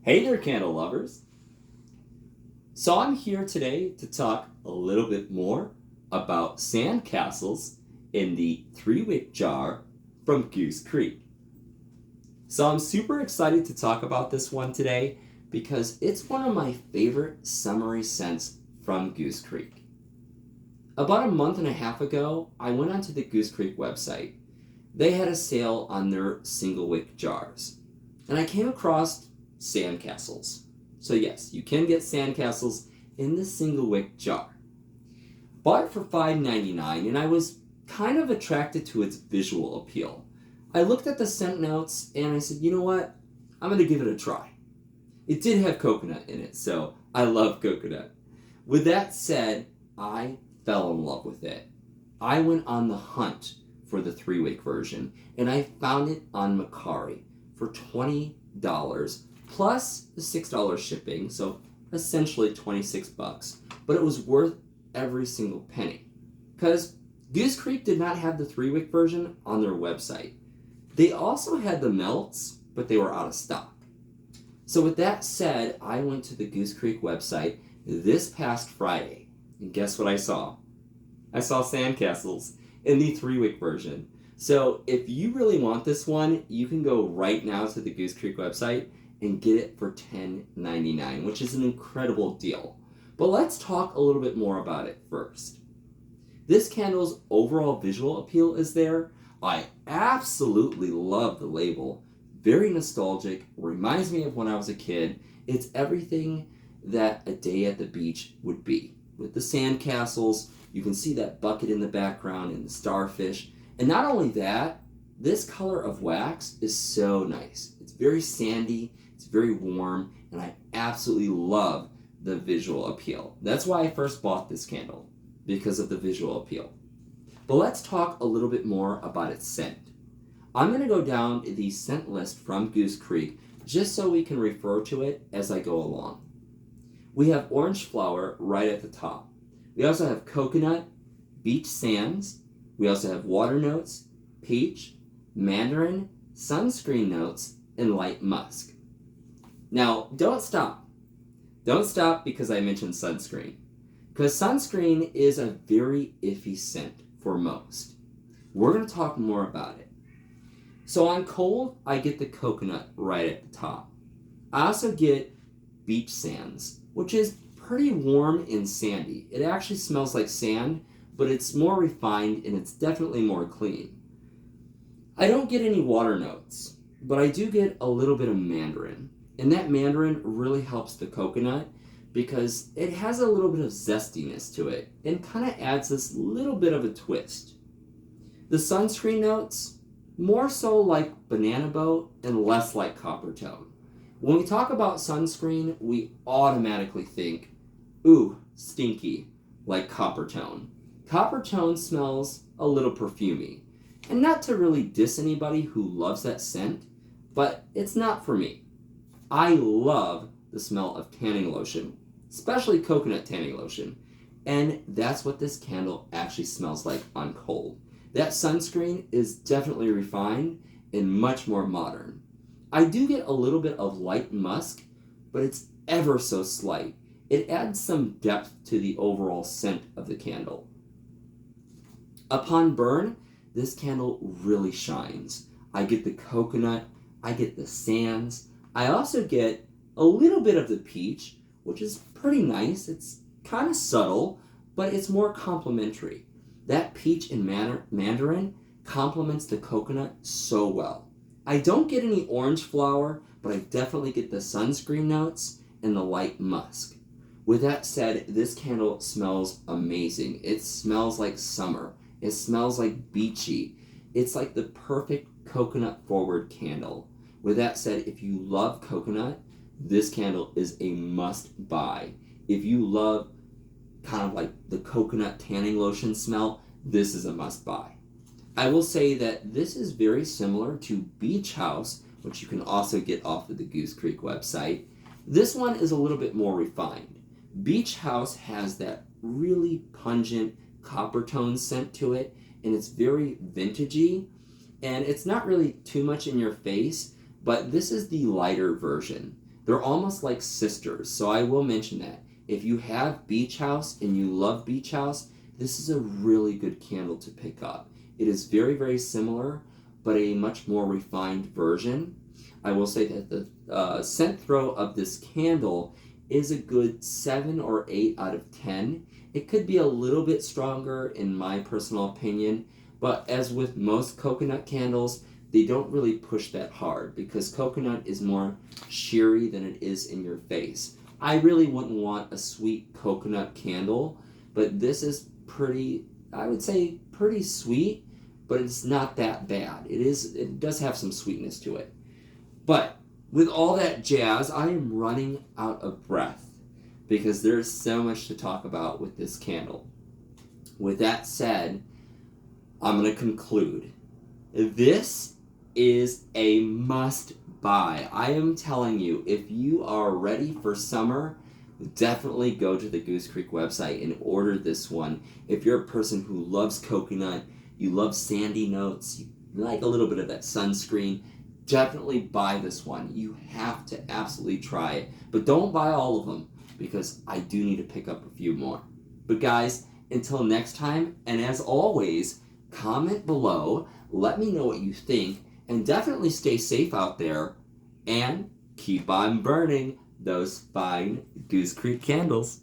Hey there, candle lovers. So I'm here today to talk a little bit more about sandcastles in the 3-wick jar from GooseCreek. So I'm super excited to talk about this one today because it's one of my favorite summery scents from GooseCreek. About a month and a half ago, I went onto the GooseCreek website. They had a sale on their single wick jars, and I came across sandcastles. So yes, you can get sandcastles in the single wick jar. Bought it for $5.99, and I was kind of attracted to its visual appeal. I looked at the scent notes and I said, you know what? I'm going to give it a try. It did have coconut in it, so I love coconut. With that said, I fell in love with it. I went on the hunt for the 3-wick version, and I found it on Mercari for $20 plus the $6 shipping, so essentially $26. But it was worth every single penny, because GooseCreek did not have the 3-wick version on their website. They also had the melts, but they were out of stock. So with that said, I went to the GooseCreek website this past Friday, and guess what I saw? I saw sandcastles in the 3-wick version. So if you really want this one, you can go right now to the GooseCreek website and get it for $10.99, which is an incredible deal. But let's talk a little bit more about it first. This candle's overall visual appeal is there. I absolutely love the label. Very nostalgic, reminds me of when I was a kid. It's everything that a day at the beach would be. With the sandcastles, you can see that bucket in the background and the starfish. And not only that, this color of wax is so nice. It's very sandy, it's very warm, and I absolutely love the visual appeal. That's why I first bought this candle, because of the visual appeal. But let's talk a little bit more about its scent. I'm going to go down the scent list from GooseCreek just so we can refer to it as I go along. We have orange flower right at the top. We also have coconut, beach sands. We also have water notes, peach, mandarin, sunscreen notes, and light musk. Now, don't stop. Don't stop because I mentioned sunscreen. Because sunscreen is a very iffy scent for most. We're going to talk more about it. So on cold, I get the coconut right at the top. I also get beach sands, which is pretty warm and sandy. It actually smells like sand, but it's more refined and it's definitely more clean. I don't get any water notes, but I do get a little bit of mandarin. And that mandarin really helps the coconut because it has a little bit of zestiness to it and kind of adds this little bit of a twist. The sunscreen notes, more so like banana boat and less like copper tone. When we talk about sunscreen, we automatically think, ooh, stinky, like copper tone. Copper tone smells a little perfumey. And not to really diss anybody who loves that scent, but it's not for me. I love the smell of tanning lotion, especially coconut tanning lotion. And that's what this candle actually smells like on cold. That sunscreen is definitely refined and much more modern. I do get a little bit of light musk, but it's ever so slight. It adds some depth to the overall scent of the candle. Upon burn, this candle really shines. I get the coconut, I get the sands, I also get a little bit of the peach, which is pretty nice. It's kind of subtle, but it's more complimentary. That peach and mandarin complements the coconut so well. I don't get any orange flower, but I definitely get the sunscreen notes and the light musk. With that said, this candle smells amazing. It smells like summer. It smells like beachy. It's like the perfect coconut forward candle. With that said, if you love coconut, this candle is a must buy. If you love kind of like the coconut tanning lotion smell, this is a must buy. I will say that this is very similar to Beach House, which you can also get off of the GooseCreek website. This one is a little bit more refined. Beach House has that really pungent copper tone scent to it, and it's very vintagey, and it's not really too much in your face, but this is the lighter version. They're almost like sisters, so I will mention that. If you have Beach House and you love Beach House, this is a really good candle to pick up. It is very, very similar, but a much more refined version. I will say that the scent throw of this candle is a good 7 or 8 out of 10. It could be a little bit stronger in my personal opinion, but as with most coconut candles, they don't really push that hard because coconut is more sheery than it is in your face. I really wouldn't want a sweet coconut candle, but this is pretty, I would say pretty sweet, but it's not that bad. It does have some sweetness to it. But with all that jazz, I am running out of breath because there's so much to talk about with this candle. With that said, I'm going to conclude. This is a must buy. I am telling you, if you are ready for summer, definitely go to the GooseCreek website and order this one. If you're a person who loves coconut, you love sandy notes, you like a little bit of that sunscreen, definitely buy this one. You have to absolutely try it. But don't buy all of them because I do need to pick up a few more. But guys, until next time, and as always, comment below, let me know what you think, and definitely stay safe out there, and keep on burning those fine GooseCreek candles.